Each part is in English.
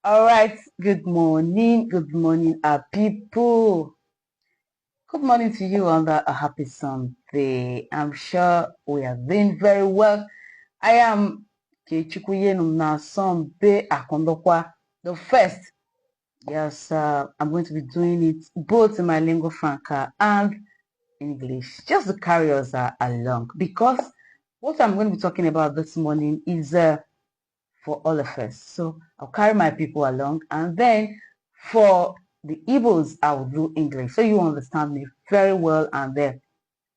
All right. Good morning. Good morning, our people. Good morning to you on a happy Sunday. I'm sure we are doing very well. I am Kechukuyenu na Sunday Akondokwa, the first. Yes, I'm going to be doing it both in my lingua franca and English, just to carry us along. Because what I'm going to be talking about this morning is for all of us. So I'll carry my people along, and then for the Igbos, I'll do English. So you understand me very well, and then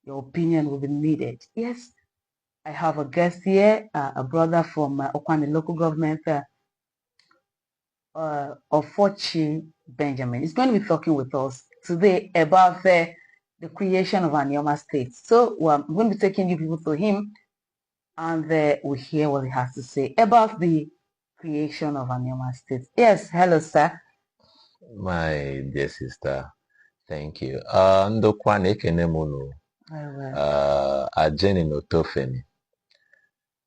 your opinion will be needed. Yes, I have a guest here, a brother from Ukwuani local government of Forchi Benjamin. He's going to be talking with us today about the creation of Anioma State. So I'm going to be taking you people to him, and we hear what he has to say about the creation of Anioma State. Yes, hello, sir. My dear sister, thank you. Ndokwana ekene munu. Ajeni n'otofeni.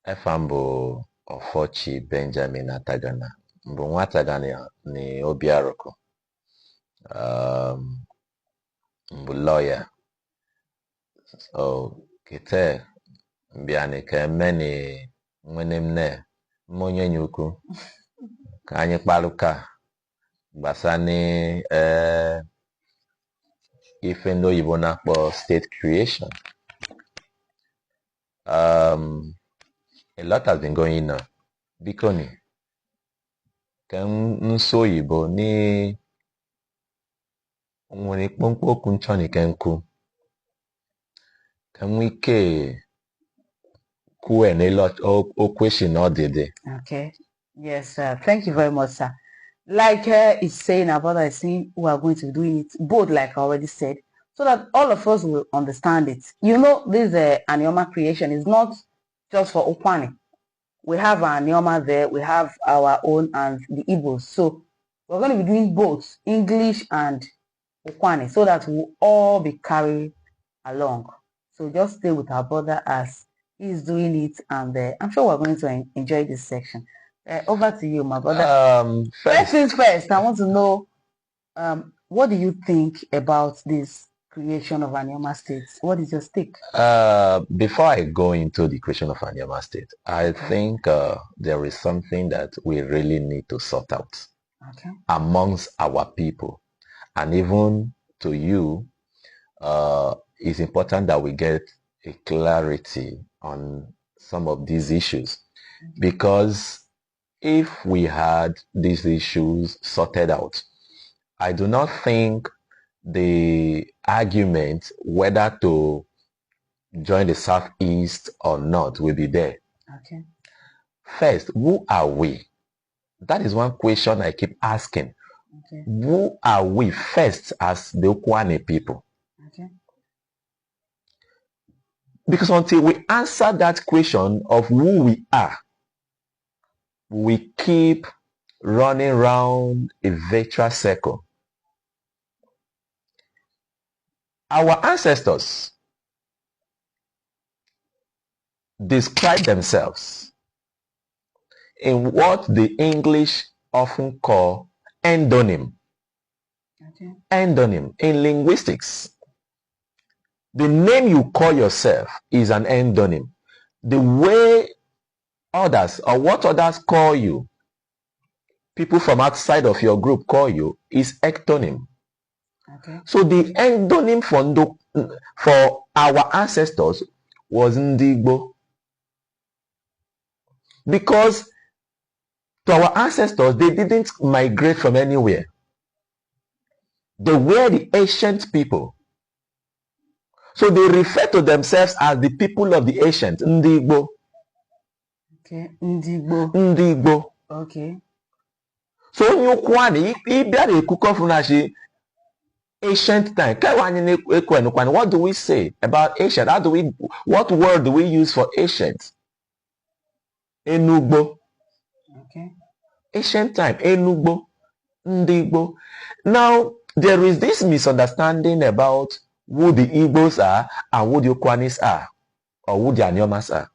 Efambo Ofochi Benjamin Atagana. Mbu nwatagana ni Obiaroko. Mbu lawyer. So kite mbiani ka emeni mwenemne mmonye nyuku. Ka anyị kpaluka. Gbasani ife ndị oyibo na-akpọ state creation. A lot has been going on. Bikoni, nso oyibo ni nwere kpọmkpọ okwu nchọni kenku. Can we question or did it? Okay. Yes, thank you very much, sir. Like is saying, our brother is saying, we are going to be doing it both, like I already said, so that all of us will understand it. You know, this Anioma creation is not just for Ukwuani. We have our Anioma there, we have our own and the Igbos. So we're going to be doing both English and Ukwuani so that we'll all be carried along. So just stay with our brother as he's doing it, and I'm sure we're going to enjoy this section. Over to you, my brother. First things first, I want to know what do you think about this creation of Anioma State? What is your take? Before I go into the creation of Anioma State, I think there is something that we really need to sort out amongst our people. And even to you, it's important that we get a clarity on some of these issues. Because if we had these issues sorted out, I do not think the argument whether to join the Southeast or not will be there. Okay. First, who are we? That is one question I keep asking. Okay. Who are we first as the Ukwuani people? Okay. Because until we answer that question of who we are, we keep running around a virtual circle. Our ancestors describe themselves in what the English often call endonym. Okay. Endonym in linguistics. The name you call yourself is an endonym. The way others or what others call you, people from outside of your group call you, is ectonym. Okay. So the endonym for our ancestors was Ndigbo. Because to our ancestors, they didn't migrate from anywhere. They were the ancient people. So they refer to themselves as the people of the ancient, Ndigbo. Okay, Ndigbo. Ndigbo. Okay. So Ukwuani, ancient time. What do we say about ancient? What word do we use for ancient? Enugbo. Okay. Ancient time. Enugbo. Ndigbo. Now, there is this misunderstanding about who the Igbos are and who the Ukwuanis are, or who the Aniomas are.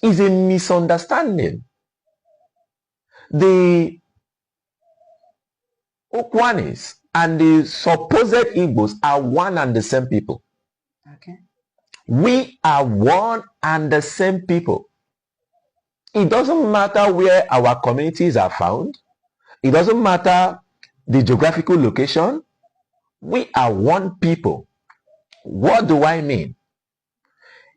It's a misunderstanding. The Ukwuanis and the supposed Igbos are one and the same people. Okay. We are one and the same people. It doesn't matter where our communities are found. It doesn't matter the geographical location. We are one people. What do I mean?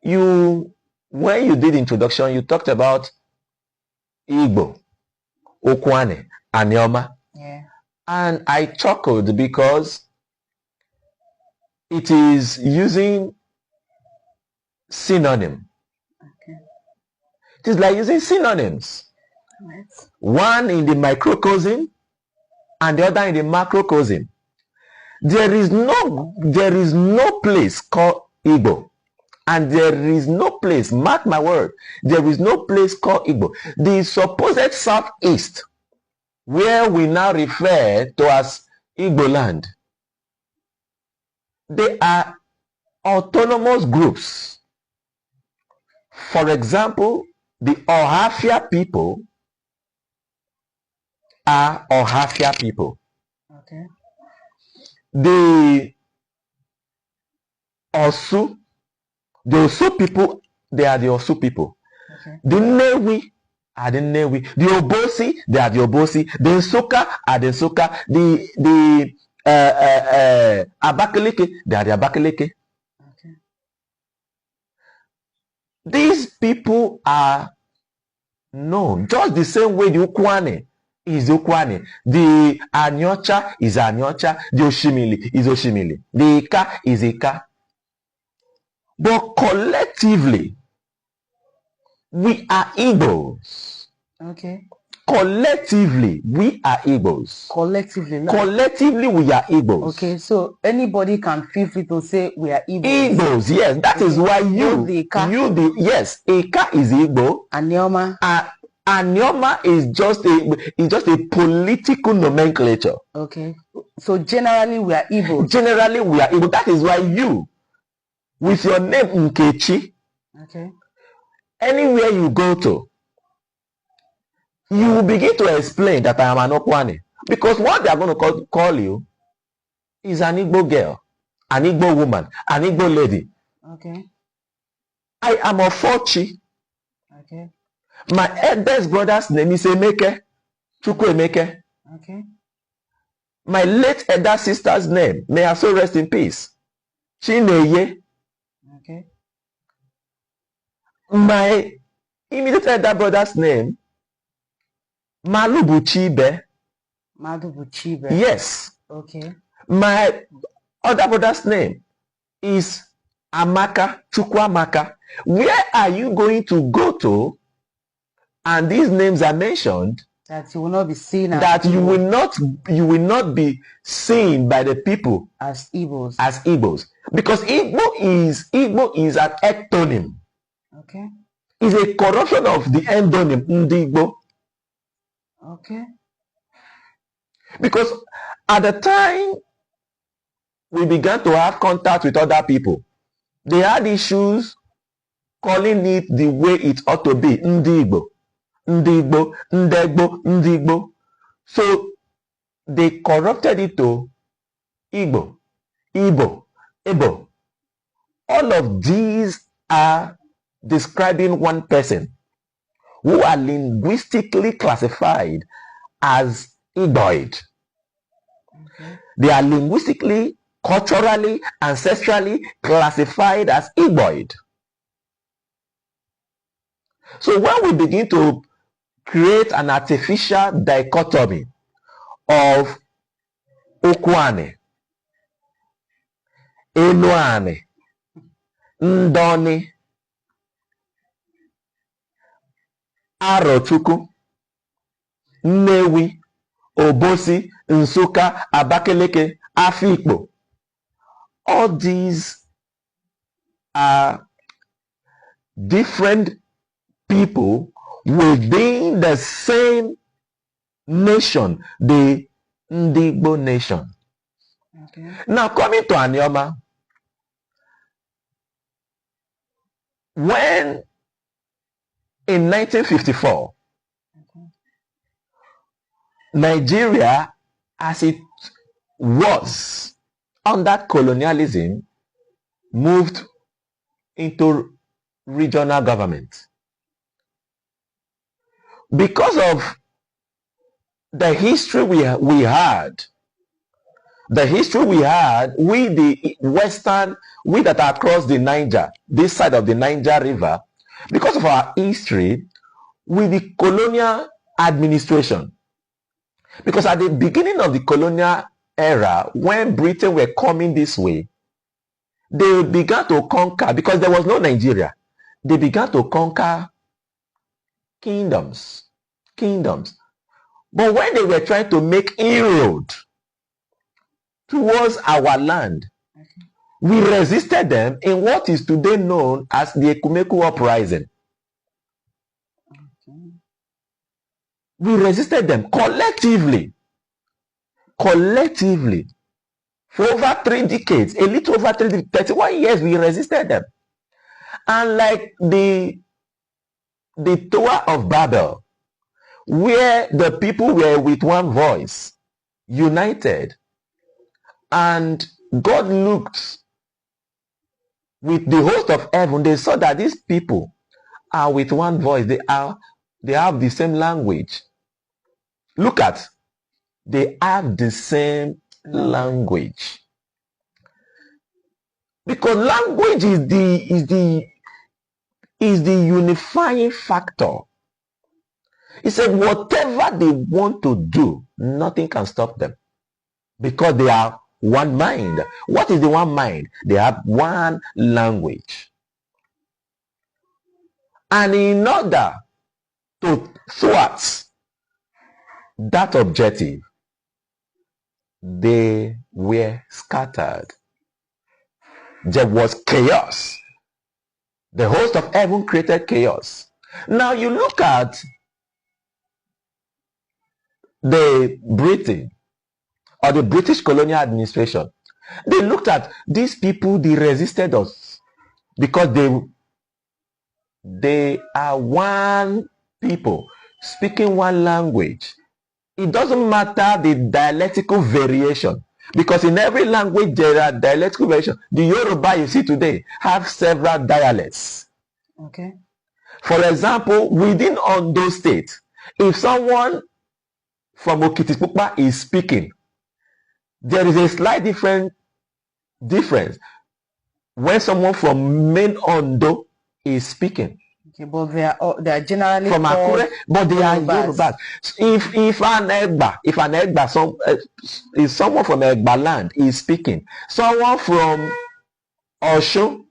When you did introduction, you talked about Igbo, Ukwuani, Anioma. Yeah. And I chuckled because it is using synonym. Okay. It is like using synonyms. Right. One in the microcosm and the other in the macrocosm. There is no place called Igbo. And there is no place, mark my word, there is no place called Igbo. The supposed southeast, where we now refer to as Igbo land, they are autonomous groups. For example, the Ohafia people are Ohafia people. Okay. The Osu people, they are the Osu people. Okay. The Newi are the Newi. The Obosi, they are the Obosi. The Nsoka are the Nsoka. The Abakaliki, they are the Abakaliki. Okay. These people are known just the same way the Ukwuani is the Ukwuani. The Anyocha is Anyocha. The Oshimili is Oshimili. The Ika is Ika. But collectively, we are Igbos. Okay. Collectively, we are Igbos. Collectively, collectively, we are Igbos. Okay, so anybody can feel free to say we are Igbos. Igbos, yes. That is why yes, Ika is Igbo. Anioma. Anioma is just a political nomenclature. Okay. So generally we are Igbos. Generally we are Igbo. That is why you, with your name Nkechi, okay, anywhere you go to, you will begin to explain that I am an Ukwuani. Because what they are going to call you is an Igbo girl, an Igbo woman, an Igbo lady. Okay. I am a Fochi. Okay. My eldest brother's name is Emeke, Chukwu Emeke. Okay. My late elder sister's name, may her soul rest in peace, Chineye. Okay. My immediate elder brother's name, Malubuchibe. Malubuchibe. Yes. Okay. My other brother's name is Amaka, Chukwamaka. Where are you going to go to? And these names are mentioned. That you will not be seen as that you will not be seen by the people as Igbos. Because Igbo is an ectonym. Okay. It's a corruption of the endonym Ndigbo. Okay. Because at the time we began to have contact with other people, they had issues calling it the way it ought to be, Ndigbo, Ndigbo, Ndegbo, Ndigbo. So they corrupted it to Igbo, Igbo, Igbo. All of these are describing one person who are linguistically classified as Igboid. Okay. They are linguistically, culturally, ancestrally classified as Igboid. So when we begin to create an artificial dichotomy of Ukwuani, Enuani, Ndoni, Arochukwu, Nnewi, Obosi, Nsukka, Abakaliki, Afikpo. All these are different people within the same nation, the Ndigbo nation. Okay. Now coming to Anioma, when in 1954, okay, Nigeria, as it was under colonialism, moved into regional government. Because of the history we had, we the Western, we that are across the Niger, this side of the Niger River, because of our history with the colonial administration. Because at the beginning of the colonial era, when Britain were coming this way, they began to conquer, because there was no Nigeria, they began to conquer kingdoms. But when they were trying to make inroad towards our land, we resisted them in what is today known as the Ekumeku Uprising. We resisted them collectively for over 3 decades, a little over 31 years. We resisted them. And like the Tower of Babel, where the people were with one voice, united, and God looked with the host of heaven, they saw that these people are with one voice. They have the same language. Look at, they have the same language. Because language is the unifying factor. He said whatever they want to do, nothing can stop them. Because they are one mind. What is the one mind? They have one language. And in order to thwart that objective, they were scattered. There was chaos. The host of heaven created chaos. Now you look at the Britain or the British colonial administration. They looked at these people, they resisted us because they are one people speaking one language. It doesn't matter the dialectical variation, because in every language there are dialectical variations. The Yoruba you see today have several dialects. Okay. For example, within Ondo State, if someone from Okitipupa is speaking, there is a slight difference when someone from main Ondo is speaking. Okay, but they are generally from Akure, but they are Yorubas. If someone from Egba land is speaking, someone from Osun,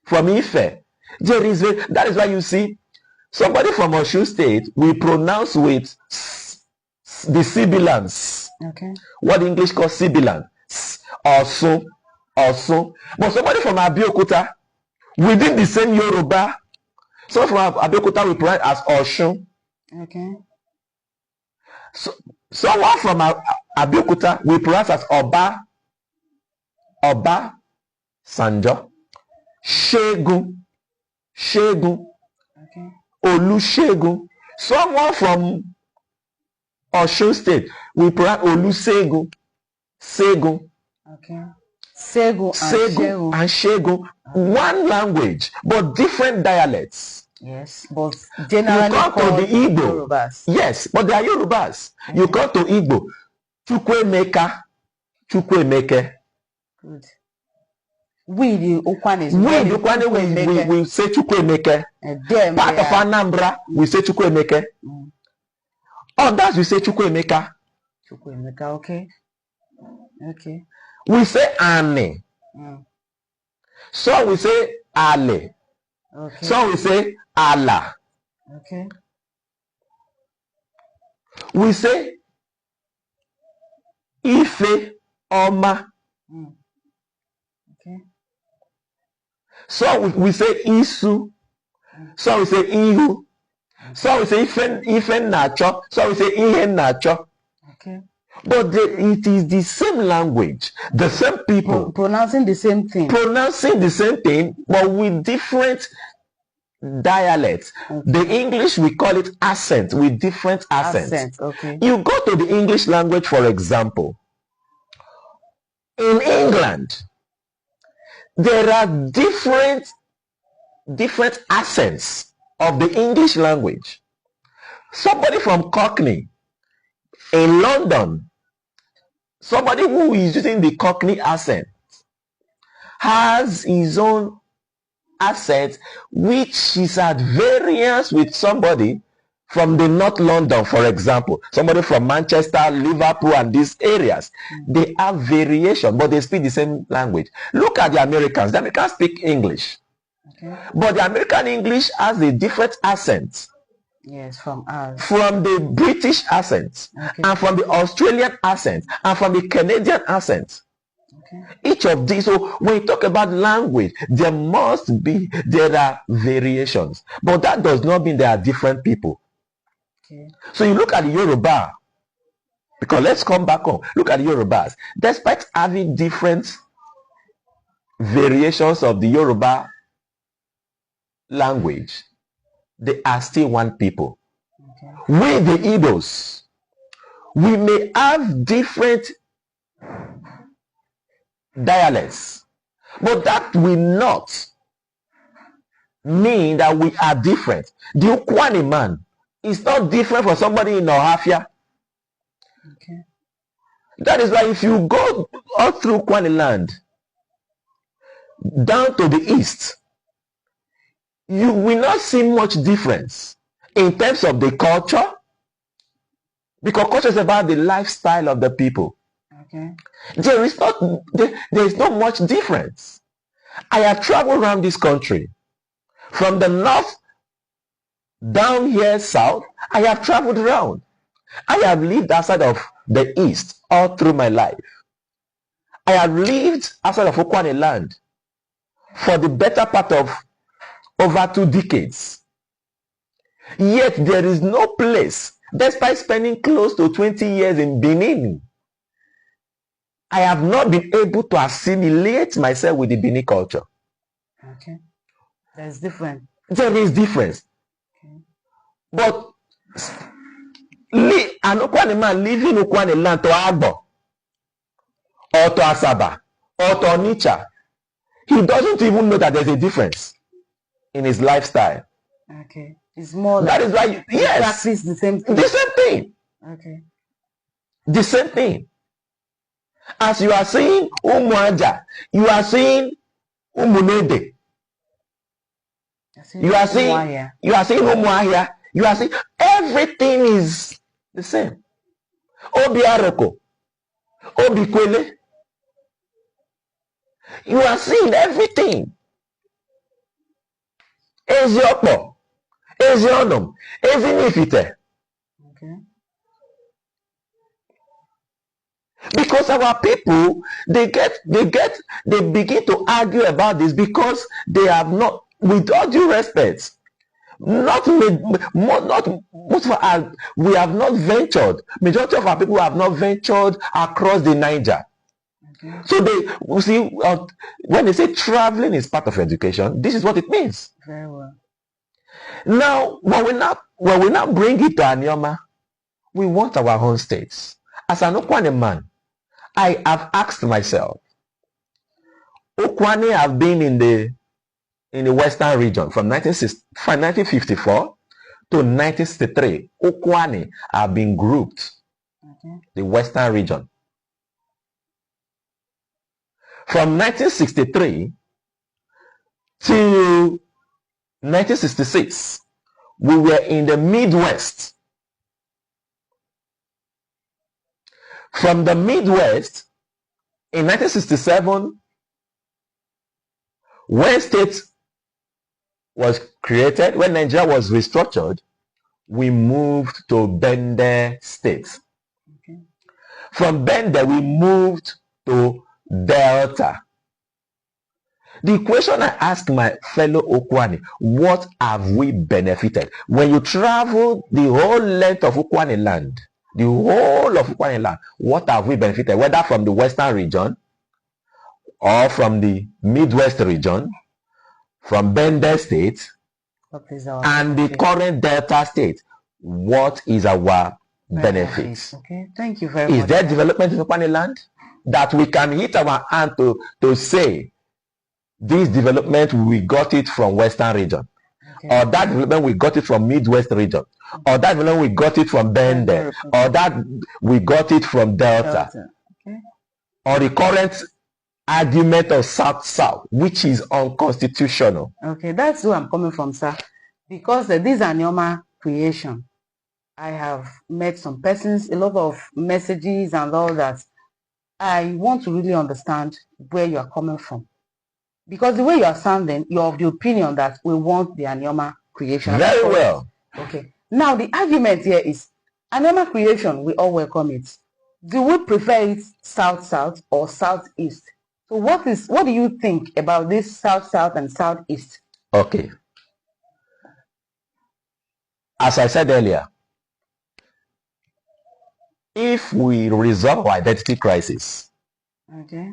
from Ife, that is why you see somebody from Osun State will pronounce with the sibilants. Okay. What the English calls sibilant. Osun. But somebody from Abeokuta, within the same Yoruba, so from Abeokuta we pronounce as Osun. Okay. So someone from Abeokuta we pronounce as Oba Sanjo. Shegun. Okay. Olusegun. Someone from Osun State we pronounce Olusegun. Segun. Okay. Segun and Shegun. One language, but different dialects. Yes, but generally you come to the Igbo. Yorubas. Yes, but they are Yorubas. Okay. You come to Igbo. Chukwuemeke. Good. We the Ukwuani we say Chukwuemeke. Part of Anambra we say Chukwuemeke. Others we say Chukwuemeka. Okay. Okay. We say Ane. So we say Ale. Okay. So we say Allah. Okay. We say Ife Oma. Okay. So we say Isu. So we say Ihu. So we say Ife Nacho. So we say Ihe Nacho. Okay. But it is the same language, the same people pronouncing the same thing, but with different dialects. Okay. The English, we call it accent, with different accents. Okay. You go to the English language, for example. In England, there are different accents of the English language. Somebody from Cockney in London, somebody who is using the Cockney accent, has his own accent which is at variance with somebody from the North London, for example. Somebody from Manchester, Liverpool, and these areas. They have variation, but they speak the same language. Look at the Americans. The Americans speak English. Okay. But the American English has a different accent. Yes, from us. From the British accent, okay, and from the Australian accent, and from the Canadian accent. Okay. Each of these, so when you talk about language, there are variations. But that does not mean there are different people. Okay. So you look at the Yoruba, because let's come back home. Look at the Yorubas. Despite having different variations of the Yoruba language, they are still one people. Okay. We, the Igbos, we may have different dialects, but that will not mean that we are different. The Ukwuani man is not different from somebody in Ohafia. Okay. That is why if you go all through Ukwuani land, down to the east, you will not see much difference in terms of the culture, because culture is about the lifestyle of the people. Okay. There is not much difference. I have traveled around this country, from the north down here south. I have traveled around. I have lived outside of the east all through my life. I have lived outside of Ukwuani land for the better part of over 2 decades. Yet there is no place, despite spending close to 20 years in Benin, I have not been able to assimilate myself with the Benin culture. Okay. There's difference. There is difference. Okay. But an Ukwuani man living Ukwuani land to Agbo, or to Asaba, or to Onitsha, he doesn't even know that there's a difference in his lifestyle. Okay. It's more that is why you practice the same thing. The same thing. Okay. The same thing. As you are saying Umuaja, you are saying Umunede. You are saying Umuahia. You are saying everything is the same. Obi Aroko, Obi Kwele. You are seeing everything. Eziopo, Ezionum, Ezinifite. Okay. Because our people, they begin to argue about this because they have not, with all due respect, most of us, we have not ventured. Majority of our people have not ventured across the Niger. Okay. So when they say traveling is part of education, this is what it means. Very well. Now, when we now bring it to Anioma, we want our own states. As an Ukwuani man, I have asked myself, Ukwuani have been in the western region from 1954 to 1963. Ukwuani have been grouped. Okay. The western region. From 1963 to 1966, we were in the Midwest. From the Midwest, in 1967, when state was created, when Nigeria was restructured, we moved to Bende State. Okay. From Bende, we moved to Delta. The question I ask my fellow Ukwuani, what have we benefited? When you travel the whole length of Ukwuani land, the whole of Ukwuani land, what have we benefited? Whether from the western region, or from the Midwest region, from Bende State, and the current Delta state, what is our benefit? Okay, thank you very much. Is there development in Ukwuani land that we can hit our hand to say this development we got it from Western region, or that development we got it from Midwest region, or that development we got it from Bende, or that we got it from Delta, or the current argument of South-South, which is unconstitutional? Okay, that's where I'm coming from, sir. Because this Anioma creation, I have met some persons, a lot of messages and all that. I want to really understand where you are coming from. Because the way you are sounding, you're of the opinion that we want the Anioma creation. Very well. Okay. Now, the argument here is, Anioma creation, we all welcome it. Do we prefer it South-South or South-East? So what do you think about this South-South and South-East? Okay. As I said earlier, if we resolve our identity crisis, okay,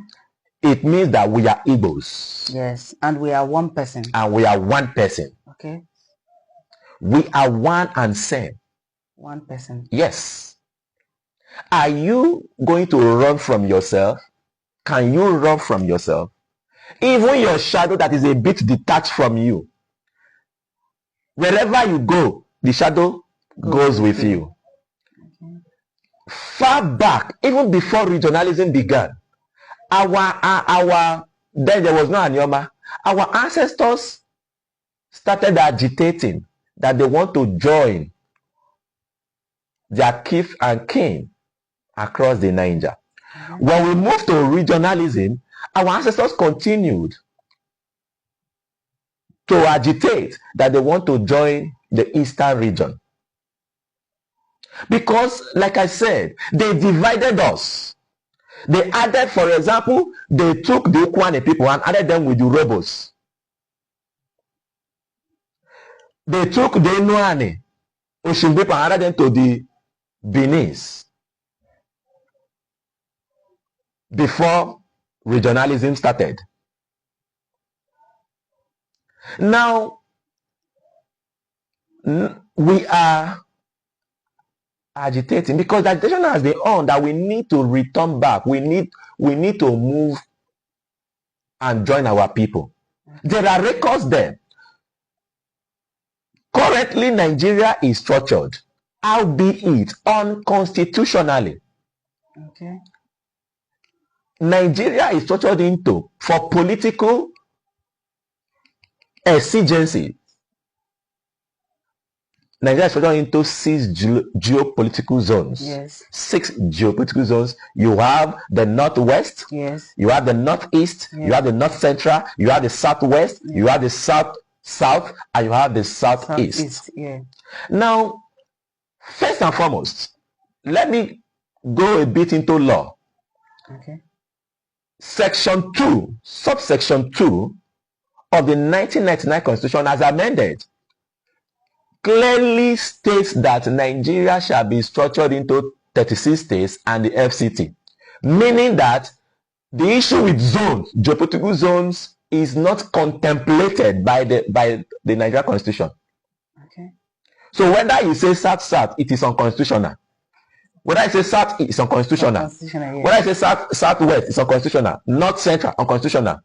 it means that we are Igbos. Yes, and we are one person. And we are one person. Okay. We are one and same. One person. Yes. Are you going to run from yourself? Can you run from yourself? Even your shadow that is a bit detached from you, wherever you go, the shadow goes with you. Okay. Far back, even before regionalism began, then there was no Anioma. Our ancestors started agitating that they want to join their kith and kin across the Niger. When we moved to regionalism, our ancestors continued to agitate that they want to join the Eastern region. Because, like I said, they divided us. They added, for example, they took the Ukwuani people and added them with the rebels. They took the Nuani, Oshun people, and added them to the Benis. Before regionalism started. Now, we are agitating because the agitation has been on that we need to return back. We need to move and join our people. There are records there. Currently, Nigeria is structured, albeit unconstitutionally. Okay. Nigeria is structured into, for political exigency, Nigeria is structured into 6 geopolitical zones. Yes. 6 geopolitical zones. You have the Northwest. Yes. You have the Northeast. Yes. You have the North Central. You have the Southwest. Yes. You have the South, and you have the Southeast. Yeah. Now, first and foremost, let me go a bit into law. Okay. Section 2, subsection 2 of the 1999 Constitution, as amended, clearly states that Nigeria shall be structured into 36 states and the FCT, meaning that the issue with zones, geopolitical zones, is not contemplated by the Nigeria Constitution. Okay. So whether you say South-South, it is unconstitutional. Whether I say South, it's unconstitutional. Yeah. Whether I say Southwest, it's unconstitutional. North Central, unconstitutional.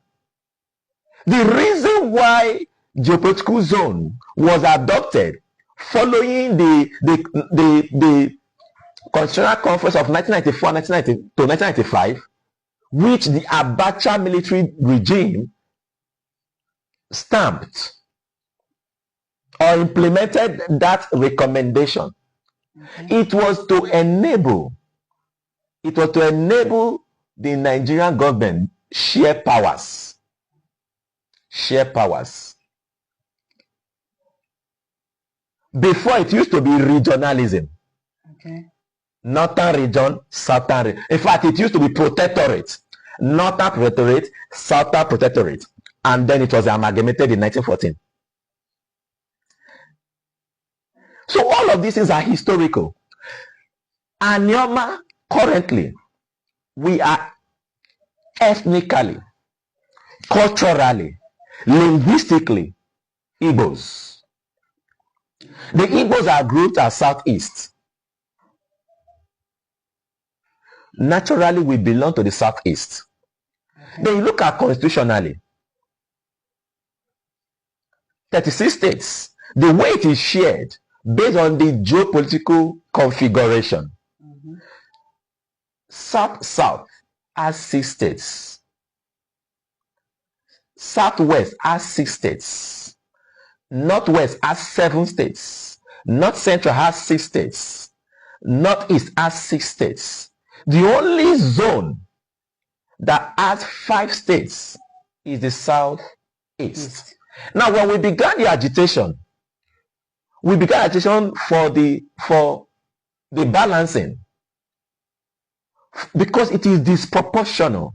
The reason why geopolitical zone was adopted following the Constitutional Conference of 1994 to 1995, which the Abacha military regime stamped or implemented that recommendation. Okay. It was to enable the Nigerian government share powers. Before, it used to be regionalism. Okay. Northern region, southern region. In fact, it used to be protectorate. Northern protectorate, southern protectorate. And then it was amalgamated in 1914. So all of these things are historical. Anioma, currently, we are ethnically, culturally, linguistically Igbos. The Igbos are grouped as Southeast. Naturally, we belong to the Southeast. Okay. Then you look at constitutionally, 36 states, the way it is shared based on the geopolitical configuration. South has 6 states. Southwest has 6 states. Northwest has 7 states. North Central has 6 states. Northeast has 6 states. The only zone that has 5 states is the Southeast. Now, when we began the agitation, for the balancing, because it is disproportional.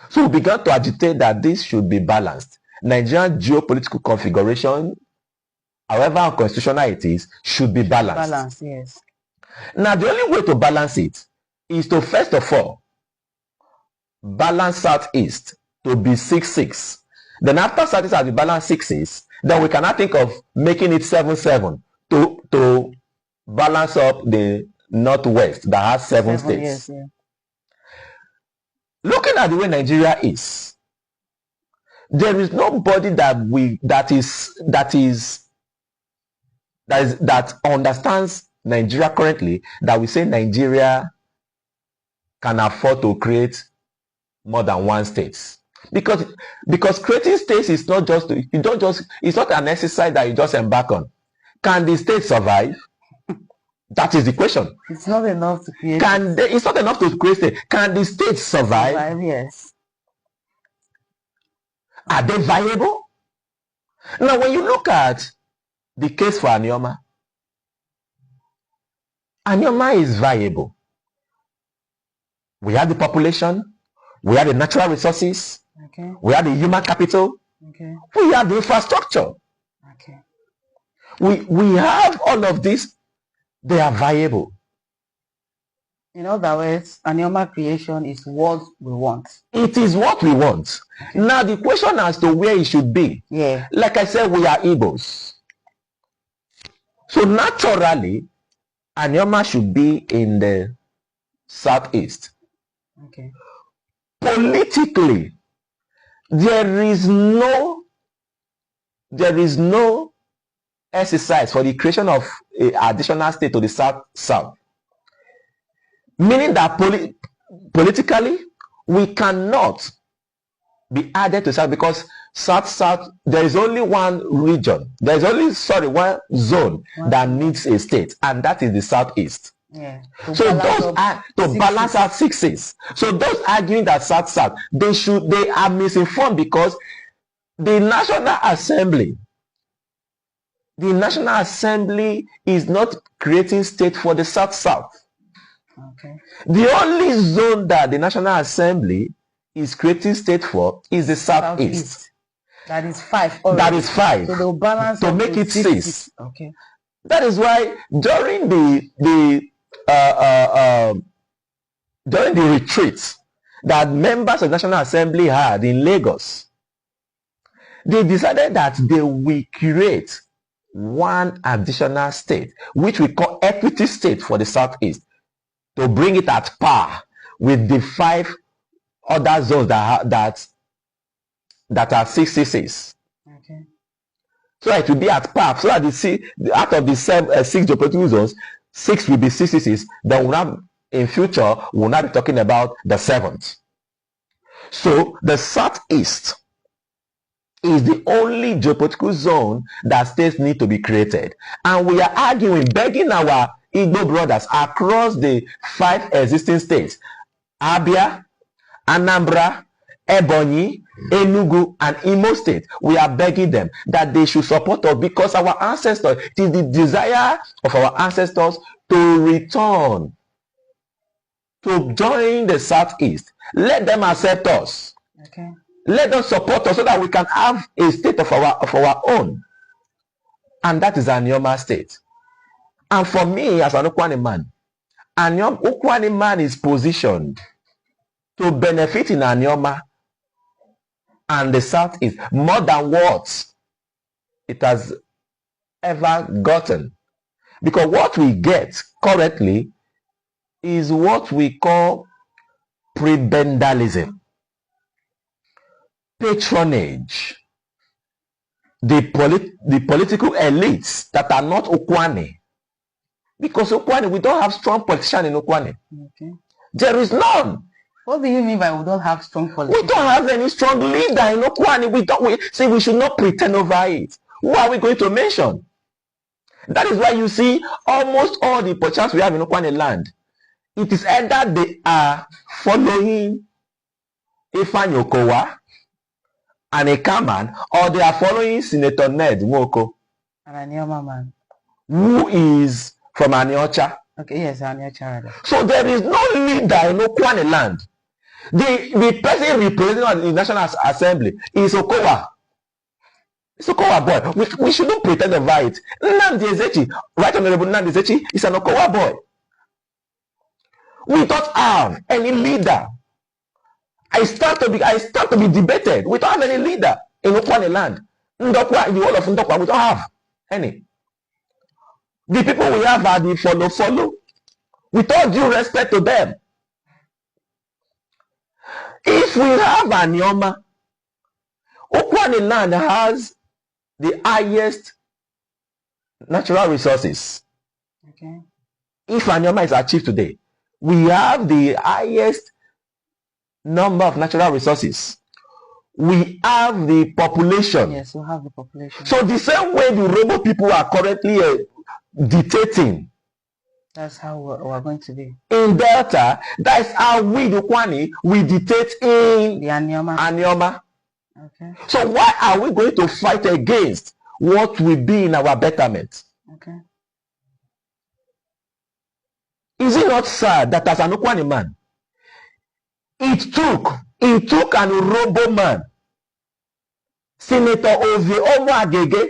So we began to agitate that this should be balanced. Nigerian geopolitical configuration, however unconstitutional it is, should be balanced. Balance, yes. Now, the only way to balance it is to, first of all, balance Southeast to be 6-6. Then after Southeast has been balanced 6-6, then we cannot think of making it 7-7 to balance up the Northwest that has 7 states. Yes, yeah. Looking at the way Nigeria is, there is nobody that understands Nigeria currently that we say Nigeria can afford to create more than 1 state. Because creating states is not just it's not an exercise that you just embark on. Can the state survive? That is the question. It's not enough to create. It's not enough to create state. Can the state survive? Yes. Are they viable? Now, when you look at the case for Anioma is viable. We have the population, we have the natural resources, okay. We have the human capital, okay. We have the infrastructure. Okay. We have all of this. They are viable. In other words, Anioma creation is what we want. It is what we want. Okay. Now the question as to where it should be. Yeah. Like I said, we are Igbos. So naturally, Anioma should be in the Southeast. Okay. Politically, there is no exercise for the creation of an additional state to the South. Meaning that politically, we cannot be added to South because South, there is only one region. There is only, one zone that needs a state, and that is the Southeast. Yeah. So those are to balance out 6-6. So those arguing that South, they are misinformed because the National Assembly is not creating state for the South. Okay. The only zone that the National Assembly is creating state for is the Southeast. That is 5 already. That is 5. So they'll balance to make it 6. Okay. That is why during the retreat that members of the National Assembly had in Lagos, they decided that they will create 1 additional state, which we call equity state for the Southeast, to bring it at par with the 5 other zones that are 6. Okay. So it will be at par. So that out of the 6 geopolitical zones, 6 will be 6. Then we'll have, in future, we'll not be talking about the 7th. So the Southeast is the only geopolitical zone that states need to be created. And we are arguing, begging our Igbo brothers across the 5 existing states, Abia, Anambra, Ebonyi, Enugu, and Imo State. We are begging them that they should support us because our ancestors, it is the desire of our ancestors to return, to join the Southeast. Let them accept us. Okay. Let them support us so that we can have a state of our own. And that is Anioma state. And for me, as an Ukwuani man, Ukwuani man is positioned to benefit in Anioma and the Southeast more than what it has ever gotten. Because what we get currently is what we call prebendalism, patronage, the political elites that are not Ukwuani. Because Ukwuani, we don't have strong politicians in Ukwuani. Okay. There is none. What do you mean by we don't have strong politicians? We don't have any strong leader in Ukwuani. We should not pretend over it. Who are we going to mention? That is why you see almost all the politicians we have in Ukwuani land. It is either they are following Ifeanyi Okowa and a Kaman, or they are following Senator Ned Nwoko. And Anioma man. Who is from Aniocha. Okay, yes, Aniocha. So there is no leader in Ukwuani land. The person representing the National Assembly is Okowa. It's Okowa boy. We shouldn't pretend over it. Nnamdi Ezechi, Right Honorable Nnamdi Ezechi, is an Okowa boy. We don't have any leader. I start to be debated. We don't have any leader in Ukwuani land. Ndokwa, in the whole of Ndokwa, we don't have any. The people we have are the follow. With all due respect to them. If we have Anioma, Ukwuani land has the highest natural resources. Okay. If Anioma is achieved today, we have the highest number of natural resources. We have the population. Yes, we have the population. So the same way the Robo people are currently dictating. That's how we're going to be. In Delta, that's how we, the Ukwuani, we dictate in the Anioma. Okay. So why are we going to fight against what will be in our betterment? Okay. Is it not sad that as an Ukwuani man, it took an Urobo man, Senator Ovi Omo Agege,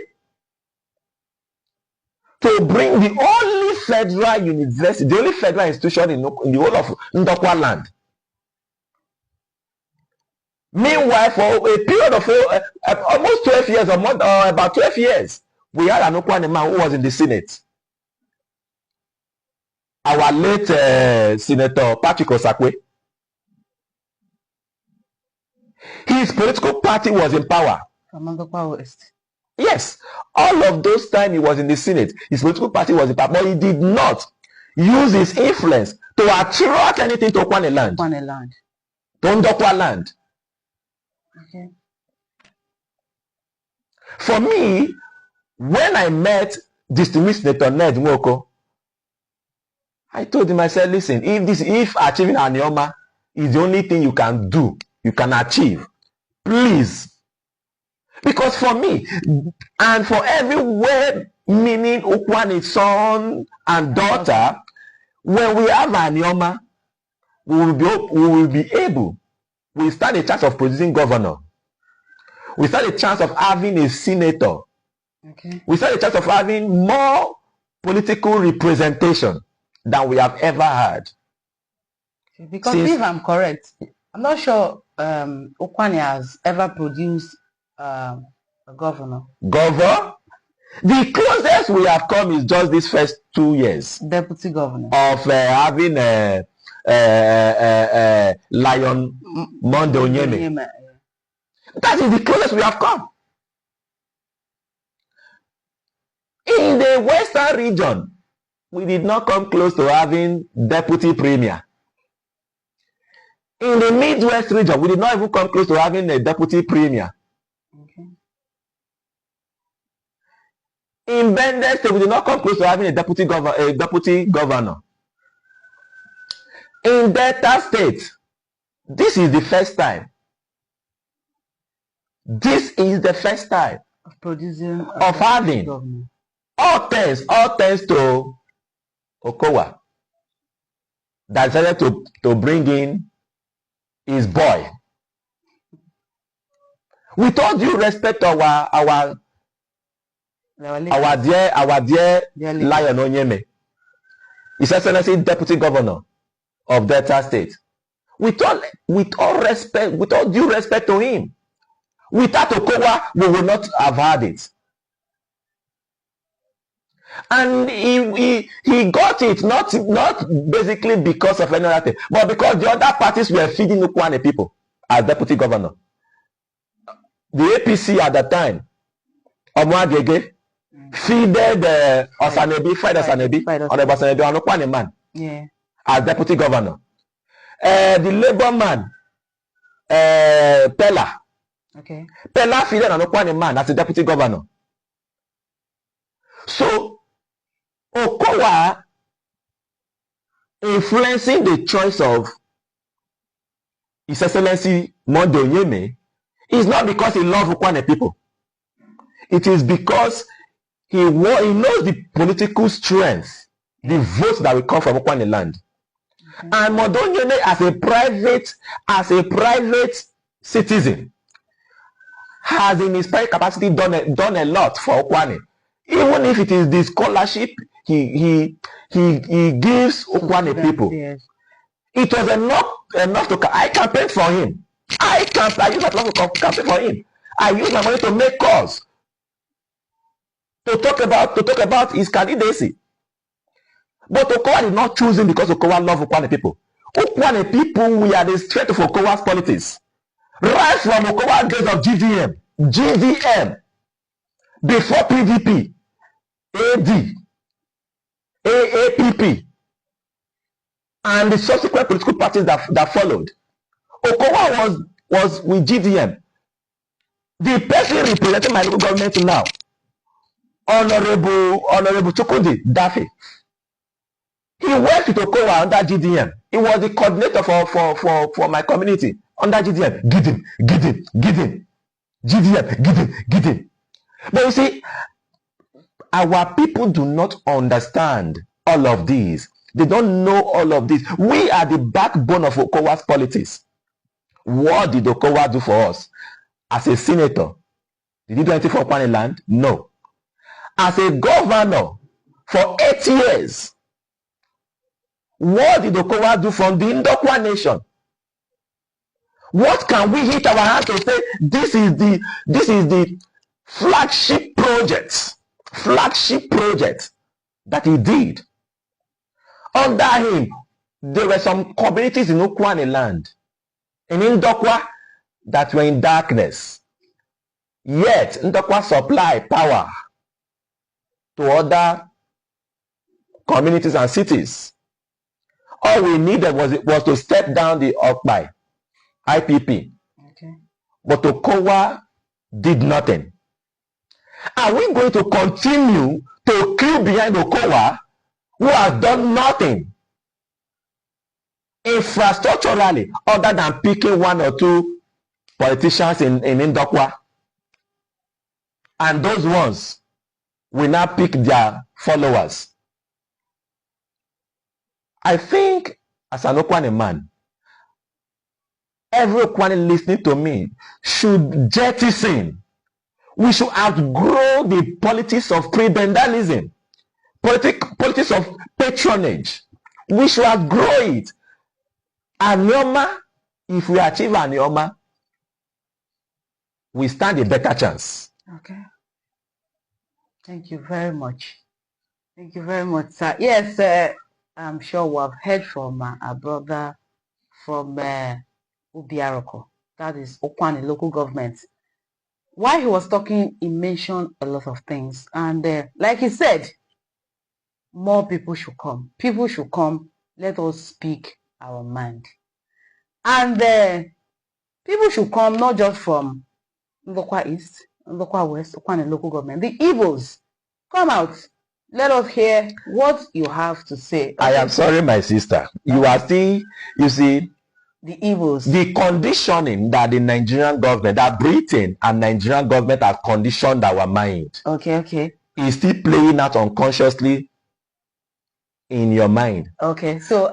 to bring the only federal university, the only federal institution in the whole of Ndokwa land. Meanwhile, for a period of almost 12 years, or more, about 12 years, we had an Ukwuani man who was in the Senate. Our late Senator Patrick Osakwe. His political party was in power. From Ndokwa West. Yes, all of those time he was in the Senate, his political party was in power, but he did not use his influence to attract anything to Ukwuani land. Ukwuani land. To Ndokwa land. Okay. For me, when I met distinguished Senator Ned Nwoko, I told him, I said, listen, if achieving Anioma is the only thing you can do, you can achieve, please. Because for me, and for every well-meaning Ukwuani son and daughter, when we have Anioma, we will be able, we stand a chance of producing governor. We stand a chance of having a senator. Okay. We stand a chance of having more political representation than we have ever had. Because if I'm correct, I'm not sure Ukwuani has ever produced a governor. Governor? The closest we have come is just these first 2 years. Deputy governor. Of having Lion Monde Onyeme. That is the closest we have come. In the western region, we did not come close to having deputy premier. In the Midwest region, we did not even come close to having a deputy premier. Okay. In Bendel State, we did not come close to having a deputy governor. In Delta State, this is the first time. This is the first time of producing of having governor. all thanks to Okowa that decided to bring in his boy. With all due respect to our dear Lion Onyeme, His Excellency Deputy Governor of Delta State. With all due respect to him, without Okowa, we will not have had it. And he got it not basically because of any other thing, but because the other parties were feeding Ukwuani people as deputy governor. The APC at the time, Omoagege, feeded Osanebi, Honorable Osanebi, an Ukwuani man, as deputy governor. The Labour man, Pella, Pella feeded an Ukwuani man as a deputy governor. So Okowa influencing the choice of His Excellency Monday Onyeme is not because he loves Ukwuani people. It is because he knows the political strength, the votes that will come from Ukwuani land. And Monday Onyeme as a private citizen has in his private capacity done a lot for Ukwuani. Even if it is the scholarship he gives Ukwuani people. Yes. It was enough to I campaigned for him. I used that money to campaign for him. I used my money to make calls, to talk about his candidacy. But Okowa did not choose him because Okowa loved Ukwuani people. Ukwuani people, we are the strength of Okowa's politics. Right from Okowa days of GVM, before PDP, AD, AAPP, and the subsequent political parties that followed. Okowa was with GDM. The person representing my local government now, Honorable Chukwudi Daffy, he worked with Okowa under GDM. He was the coordinator for my community under GDM. GDM. But you see, our people do not understand all of these. They don't know all of this. We are the backbone of Okowa's politics. What did Okowa do for us? As a senator, did he do anything for Ukwuani land? No. As a governor for 8 years, what did Okowa do from the Ndokwa nation? What can we hit our hand to say this is the flagship project that he did? Under him, there were some communities in Ukwuani land, in Ndokwa, that were in darkness. Yet, Ndokwa supplied power to other communities and cities. All we needed was to step down the Occupy, IPP. Okay. But Okowa did nothing. Are we going to continue to queue behind Okowa, who has done nothing infrastructurally other than picking one or two politicians in Ndokwa? And those ones will now pick their followers. I think as an Ukwuani man, every Ukwuani listening to me should jettison. We should outgrow the politics of prebendalism, politics of patronage. We should outgrow it. Anioma, if we achieve Anioma, we stand a better chance. Okay. Thank you very much. Thank you very much, sir. Yes, I'm sure we have heard from our brother from Ubiaroko. That is Ukwuani local government. While he was talking, he mentioned a lot of things. And like he said, more people should come. People should come. Let us speak our mind. And people should come not just from Ndokwa East, Ndokwa West, Ukwuani local government. The Igbos, come out. Let us hear what you have to say. Okay? I am sorry, my sister. You are still, you see, the Igbos. The conditioning that the Nigerian government, that Britain and Nigerian government have conditioned our mind. Okay. Is still playing out unconsciously in your mind. Okay, so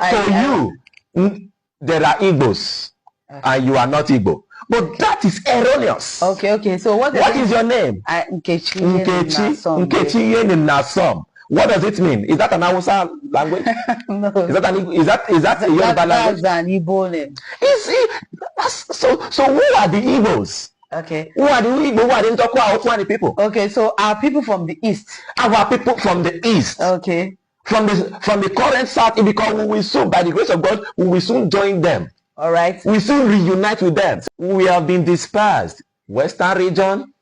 there are Igbos, okay, and you are not Igbo. But okay, that is erroneous. Okay. So what is your name? Nkechi Nasom. What does it mean? Is that an Hausa language? No. Is that a Yoruba language? That's an Igbo name. So who are the Igbos? Okay. Who are the Igbo? Who are the Ukwuani people? Okay, so our people from the east. Our people from the east. Okay. From the current south, because we will soon, by the grace of God, we will soon join them. All right. We soon reunite with them. We have been dispersed. Western region,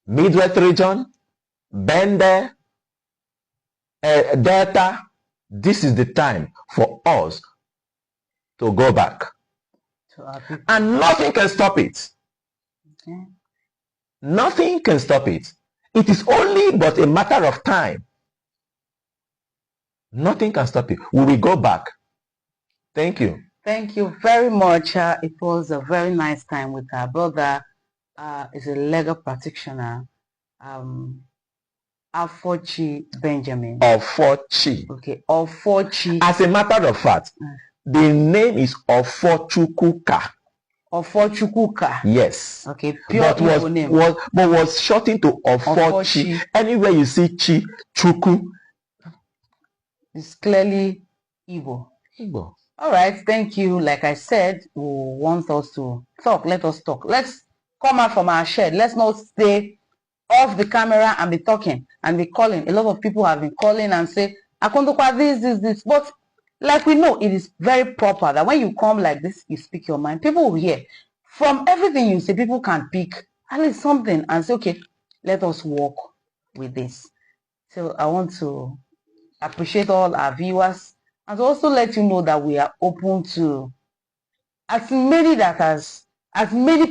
Midwest region, Bende, Delta. This is the time for us to go back. And nothing can stop it. Okay. Nothing can stop it. It is only but a matter of time. Nothing can stop it. We will go back. Thank you. Thank you very much. It was a very nice time with our brother. Is a legal practitioner. Afochi Benjamin. Ofochi. Okay, Ofochi. As a matter of fact, the name is Ofochukwuka. Ofochukwuka. Yes. Okay, pure Igbo name. But was shortened to Ofochi. Anywhere you see Chi, Chuku, it's clearly Igbo. Igbo. All right, thank you. Like I said, we want us to talk. Let us talk. Let's come out from our shed. Let's not stay off the camera and be talking and be calling. A lot of people have been calling and say, Akondokwa, this. But like we know, it is very proper that when you come like this, you speak your mind. People will hear. From everything you say, people can pick at least something and say, okay, let us work with this. So I want to appreciate all our viewers and to also let you know that we are open to as many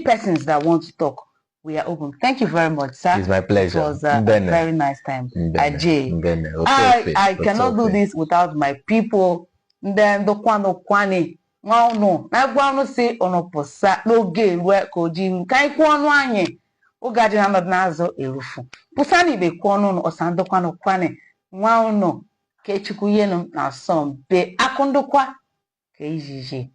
persons that want to talk. We are open. Thank you very much, sir. It's my pleasure. It was a very nice time. I cannot do this without my people. Then the Ukwuani. No. I want to say on a posa no gay work or Jim. Kai Kwani. O Gadian of Nazo Erufu. Pusani be Kwano or Sandokwano Kwani. No. Kechukuyenum na some be Akondokwa. Keiji.